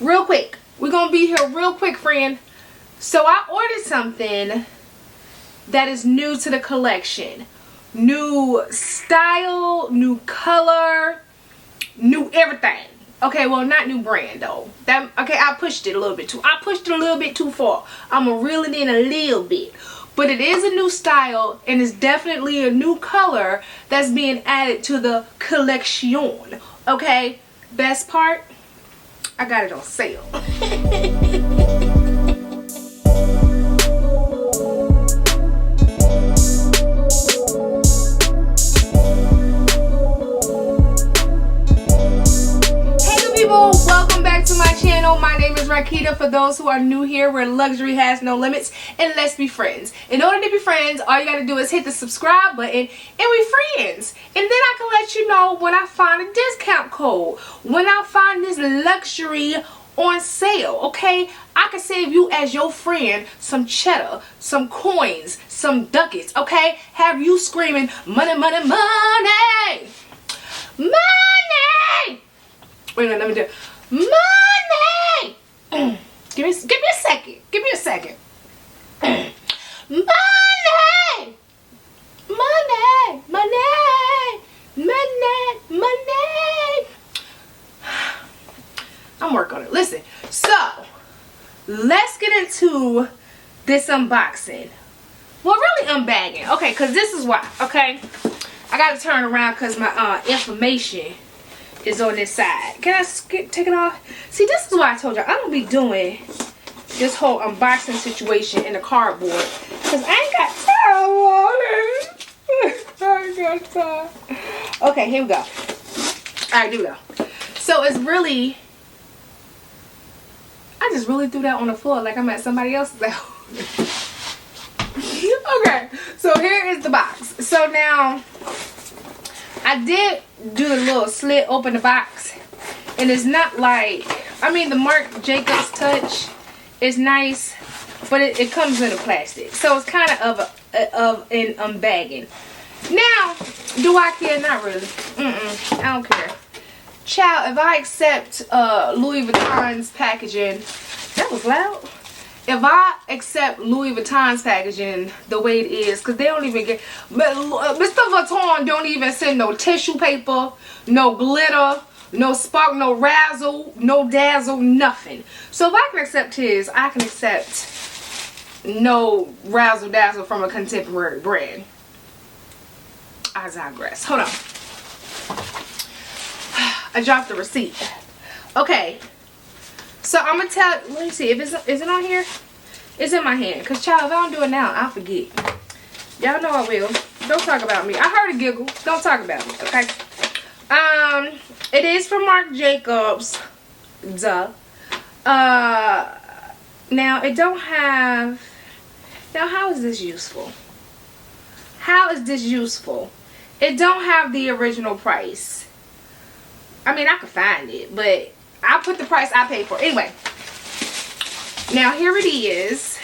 Real quick. We're going to be here real quick, friend. So I ordered something that is new to the collection. New style, new color, new everything. Okay, well, not new brand though. Okay, I pushed it a little bit too far. I'm gonna reel it in a little bit. But it is a new style and it's definitely a new color that's being added to the collection. Okay, best part, I got it on sale. Welcome back to my channel. My name is Rakita. For those who are new here, where luxury has no limits, and let's be friends. In order to be friends, all you gotta do is hit the subscribe button and we friends. And then I can let you know when I find a discount code, when I find this luxury on sale. Okay, I can save you as your friend some cheddar, some coins, some ducats. Okay, have you screaming money, money, money, money. Wait a minute, let me do it. Money! Give me a second. Give me a second. Money! Money! Money! Money! Money! I'm working on it. Listen. So, let's get into this unboxing. Well, really unbagging. Okay, because this is why. Okay? I got to turn around because my information is on this side. Can I take it off? See, this is why I told you I don't be doing this whole unboxing situation in the cardboard because I ain't got time on it. I ain't got time. Okay, here we go. Alright, here we go. So it's really, I just really threw that on the floor like I'm at somebody else's house. Okay, so here is the box. So now I did do the little slit, open the box, and it's not like, I mean, the Marc Jacobs touch is nice, but it comes in a plastic, so it's kind of an unbagging. Now, do I care? Not really. I don't care. Child, if I accept Louis Vuitton's packaging, that was loud. If I accept Louis Vuitton's packaging the way it is, because they don't even get, Mr. Vuitton don't even send no tissue paper, no glitter, no spark, no razzle, no dazzle, nothing. So if I can accept his, I can accept no razzle dazzle from a contemporary brand. I digress. Hold on. I dropped the receipt. Okay. So I'm gonna tell. Let me see if is it on here. It's in my hand. Cause child, if I don't do it now, I'll forget. Y'all know I will. Don't talk about me. I heard a giggle. Don't talk about me. Okay. It is from Marc Jacobs. Duh. Now it don't have. Now how is this useful? How is this useful? It don't have the original price. I mean, I could find it, but I put the price I paid for. Anyway, now here it is.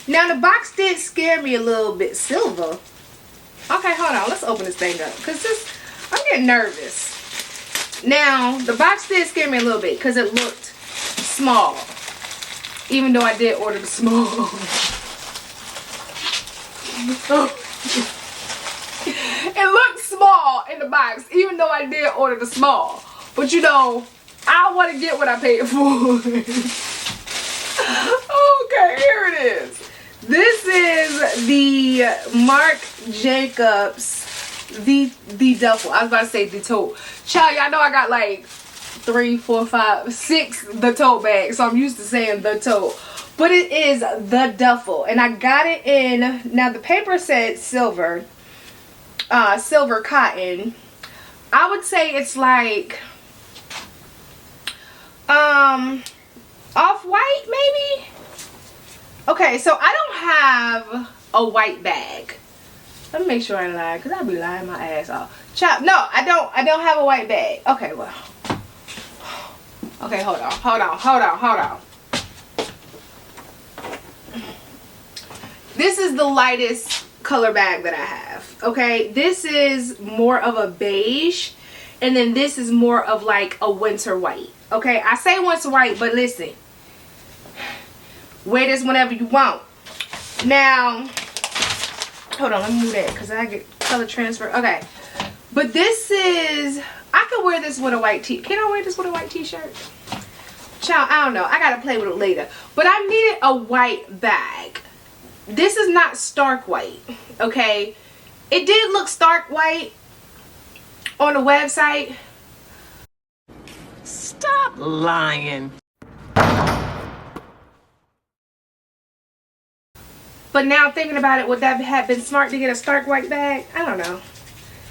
Now the box did scare me a little bit. Silver. Okay, hold on. Let's open this thing up. Because I'm getting nervous. Now, the box did scare me a little bit because it looked small. Even though I did order the small. It looked small in the box, even though I did order the small. But you know, I want to get what I paid for. Okay, here it is. This is the Marc Jacobs, the duffel. I was about to say the tote. Child, y'all know I got like 3, 4, 5, 6 the tote bag, so I'm used to saying the tote. But it is the duffel, and I got it in. Now the paper said silver, silver cotton. I would say it's like off-white maybe. Okay, so I don't have a white bag. Let me make sure I lie, because I'll be lying my ass off. Child, no, I don't have a white bag. Okay, well. Okay, hold on. This is the lightest color bag that I have. Okay, this is more of a beige, And then this is more of like a winter white. Okay, I say winter white, but listen, wear this whenever you want. Now, hold on, let me move that because I get color transfer. Okay, but this is, I could wear this with a white tee. Can I wear this with a white t-shirt? Child, I don't know. I gotta play with it later. But I needed a white bag. This is not stark white, okay? It did look stark white on the website. Stop lying. But now thinking about it, would that have been smart to get a stark white bag? I don't know.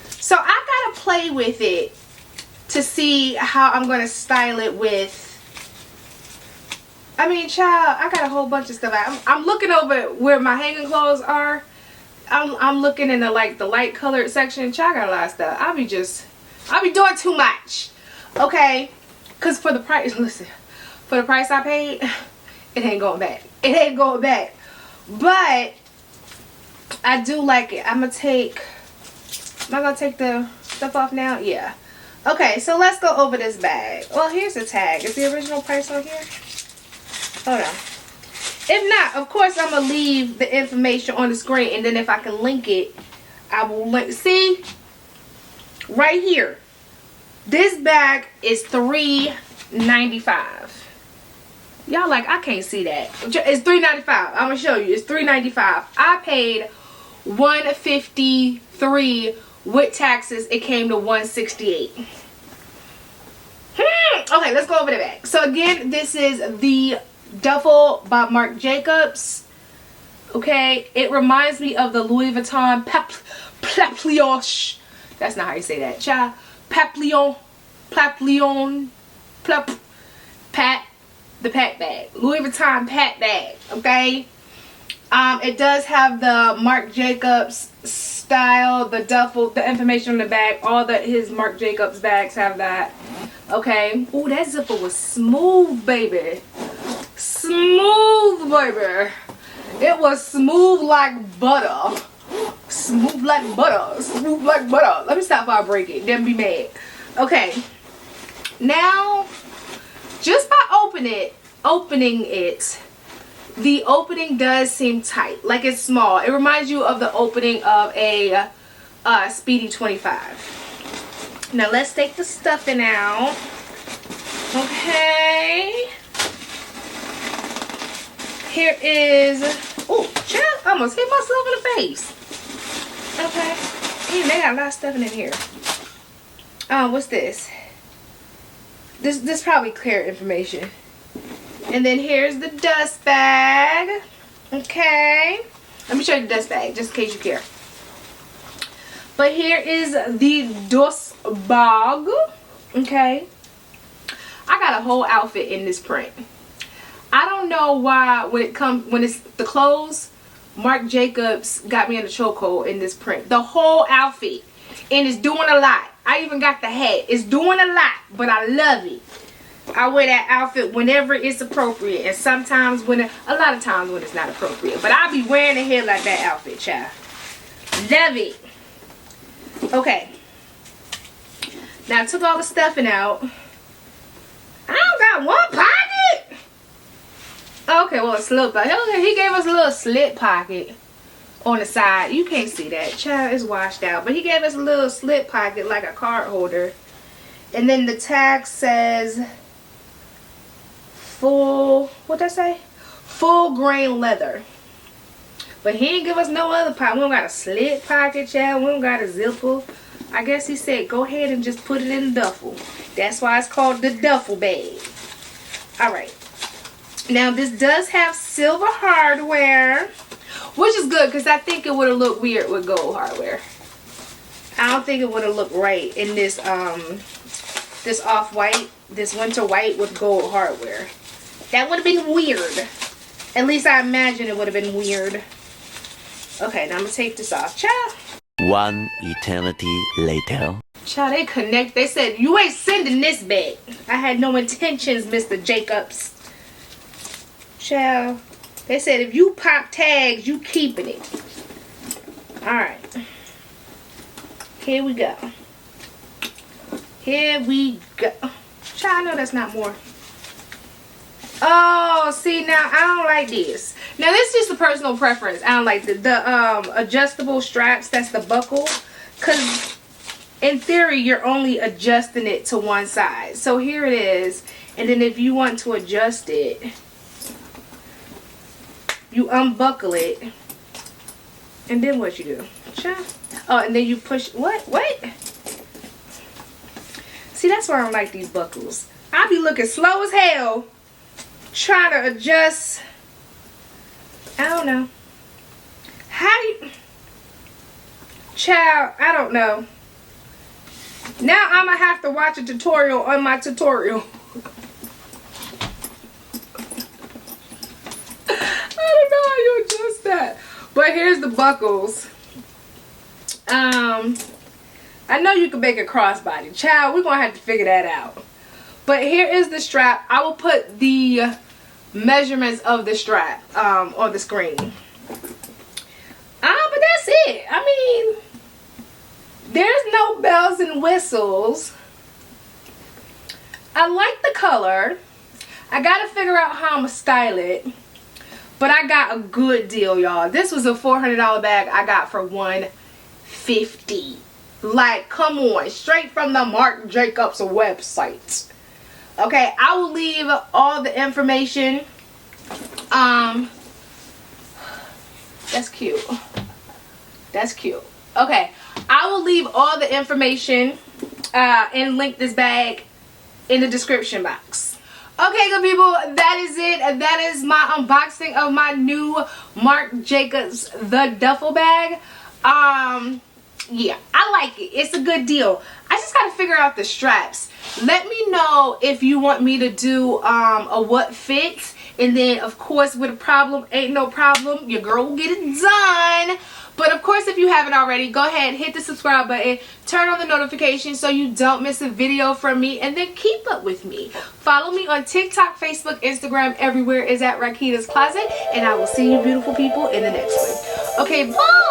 So I gotta play with it to see how I'm gonna style it with. I mean, child, I got a whole bunch of stuff. I'm looking over where my hanging clothes are. I'm looking in the like the light colored section. Child, I got a lot of stuff. I'll be doing too much. Okay, cause for the price, listen, for the price I paid, it ain't going back. It ain't going back. But I do like it. Am I gonna take the stuff off now? Yeah. Okay, so let's go over this bag. Well, here's the tag. Is the original price on here? Hold on. If not, of course, I'm gonna leave the information on the screen, and then if I can link it, I will link. See, right here, this bag is $3.95. Y'all like, I can't see that. It's $3.95. I'm gonna show you. It's $3.95. I paid $153 with taxes. It came to $168. Okay, let's go over the bag. So again, this is the Duffle by Marc Jacobs. Okay, it reminds me of the Louis Vuitton Papillon. That's not how you say that, child. Papillon, the pack bag, Louis Vuitton pack bag. Okay, it does have the Marc Jacobs style, the duffel, the information on the bag. All his Marc Jacobs bags have that. Okay. Oh, that zipper was smooth, baby. Smooth, baby. It was smooth like butter. Smooth like butter. Smooth like butter. Let me stop before I break it. Then be mad. Okay. Now, just by opening it, the opening does seem tight. Like it's small. It reminds you of the opening of a Speedy 25. Now let's take the stuffing out. Okay. Here is, oh, child, I almost hit myself in the face. Okay. Damn, they got a lot of stuffing in here. What's this? This probably clear information. And then here's the dust bag. Okay. Let me show you the dust bag, just in case you care. But here is the dust bag. Okay. I got a whole outfit in this print. I don't know why when it's the clothes, Marc Jacobs got me in the chokehold in this print. The whole outfit. And it's doing a lot. I even got the hat. It's doing a lot, but I love it. I wear that outfit whenever it's appropriate, and sometimes a lot of times when it's not appropriate. But I'll be wearing the hair like that outfit, child. Love it. Okay. Now I took all the stuffing out. I don't got one pocket. Okay, well, a slip pocket. Okay, he gave us a little slip pocket on the side. You can't see that, child. It's washed out. But he gave us a little slip pocket like a card holder. And then the tag says what'd that say? Full grain leather. But he didn't give us no other pocket. We don't got a slip pocket, child. We don't got a zipper. I guess he said go ahead and just put it in the duffel. That's why it's called the duffel bag. Alright. Now this does have silver hardware, which is good because I think it would have looked weird with gold hardware. I don't think it would have looked right in this this off-white, this winter white with gold hardware. That would have been weird. At least I imagine it would have been weird. Okay, now I'm going to take this off. Child. One eternity later. Child, they connect. They said, you ain't sending this back. I had no intentions, Mr. Jacobs. Child. They said, if you pop tags, you keeping it. Alright. Here we go. Here we go. Child, I know that's not more. Oh, see, now I don't like this. Now this is just a personal preference. I don't like the adjustable straps. That's the buckle. Because in theory, you're only adjusting it to one side. So here it is. And then if you want to adjust it, you unbuckle it. And then what you do? Oh, and then you push. What? See, that's why I don't like these buckles. I be looking slow as hell trying to adjust. I don't know. How do you... Child, I don't know. Now I'm gonna have to watch a tutorial on my tutorial. I don't know how you adjust that. But here's the buckles. I know you can make a crossbody. Child, we're gonna have to figure that out. But here is the strap. I will put the measurements of the strap on the screen. But that's it. I mean, there's no bells and whistles. I like the color. I gotta figure out how I'm gonna style it. But I got a good deal, y'all. This was a $400 bag I got for $150. Like, come on. Straight from the Marc Jacobs website. Okay, I will leave all the information. That's cute. That's cute. Okay, I will leave all the information and link this bag in the description box. Okay, good people, that is it. That is my unboxing of my new Marc Jacobs the duffel bag. Yeah, I like it. It's a good deal. I just gotta figure out the straps. Let me know if you want me to do a what fits, and then of course with a problem ain't no problem, your girl will get it done. But of course, if you haven't already, go ahead, hit the subscribe button, turn on the notifications so you don't miss a video from me, and then keep up with me. Follow me on TikTok, Facebook, Instagram, everywhere is at Rakita's Closet, and I will see you beautiful people in the next one. Okay, bye!